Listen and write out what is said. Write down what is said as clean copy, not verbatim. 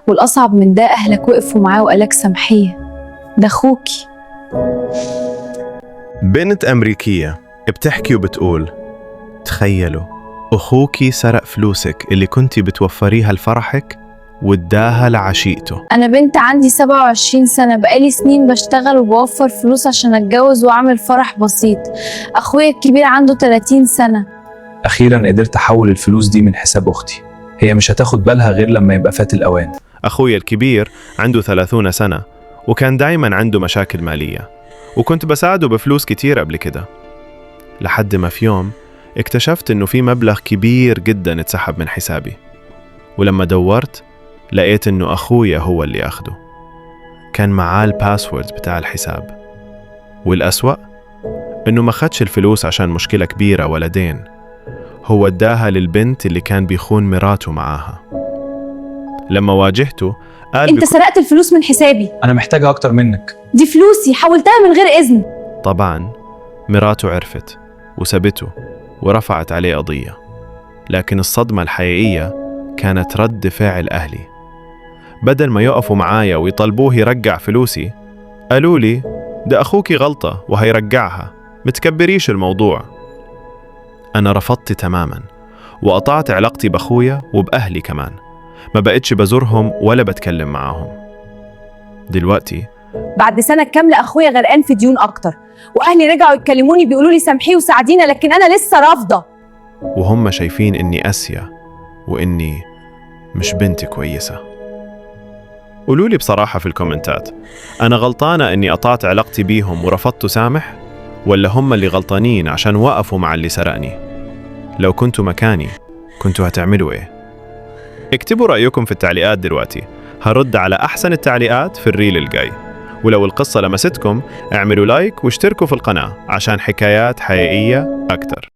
والأصعب من ده أهلك وقفوا معاه وقالك سامحيه، ده أخوكي. بنت أمريكية بتحكي وبتقول: تخيلوا أخوكي سرق فلوسك اللي كنتي بتوفريها لفرحك واداها لعشيقته. أنا بنت عندي 27 سنة، بقالي سنين بشتغل وبوفر فلوس عشان أتجوز وأعمل فرح بسيط. أخويا الكبير عنده 30 سنة. أخيراً قدرت أحول الفلوس دي من حساب أختي، هي مش هتاخد بالها غير لما يبقى فات الأوان. أخويا الكبير عنده 30 سنة وكان دايماً عنده مشاكل مالية، وكنت بساعده بفلوس كتير قبل كده، لحد ما في يوم اكتشفت إنه في مبلغ كبير جداً اتسحب من حسابي، ولما دورت لقيت إنه أخويا هو اللي أخده. كان معاه الباسورد بتاع الحساب، والأسوأ إنه ما خدش الفلوس عشان مشكلة كبيرة ولا دين، هو اداها للبنت اللي كان بيخون مراته معاها. لما واجهته قال أنت سرقت الفلوس من حسابي. أنا محتاجة أكتر منك. دي فلوسي حولتها من غير إذن. طبعاً مراته عرفت وسبته ورفعت عليه قضية، لكن الصدمة الحقيقية كانت رد فعل أهلي. بدل ما يقفوا معايا ويطلبوه يرجع فلوسي، قالوا لي: ده أخوكي غلطة وهيرجعها، متكبريش الموضوع. أنا رفضت تماماً وقطعت علاقتي بأخويا وبأهلي كمان، ما بقتش بزورهم ولا بتكلم معاهم. دلوقتي بعد سنة كاملة أخويا غرقان في ديون أكتر، وأهلي رجعوا يتكلموني بيقولوا لي سامحيه وساعدينا، لكن أنا لسه رافضة. وهم شايفين إني قاسية وإني مش بنت كويسة. قولولي بصراحة في الكومنتات، أنا غلطانة إني قطعت علاقتي بيهم ورفضت سامح، ولا هم اللي غلطانين عشان وقفوا مع اللي سرقني؟ لو كنتوا مكاني كنتوا هتعملوا إيه؟ اكتبوا رأيكم في التعليقات دلوقتي، هرد على أحسن التعليقات في الريل الجاي. ولو القصة لمستكم اعملوا لايك واشتركوا في القناة عشان حكايات حقيقية أكتر.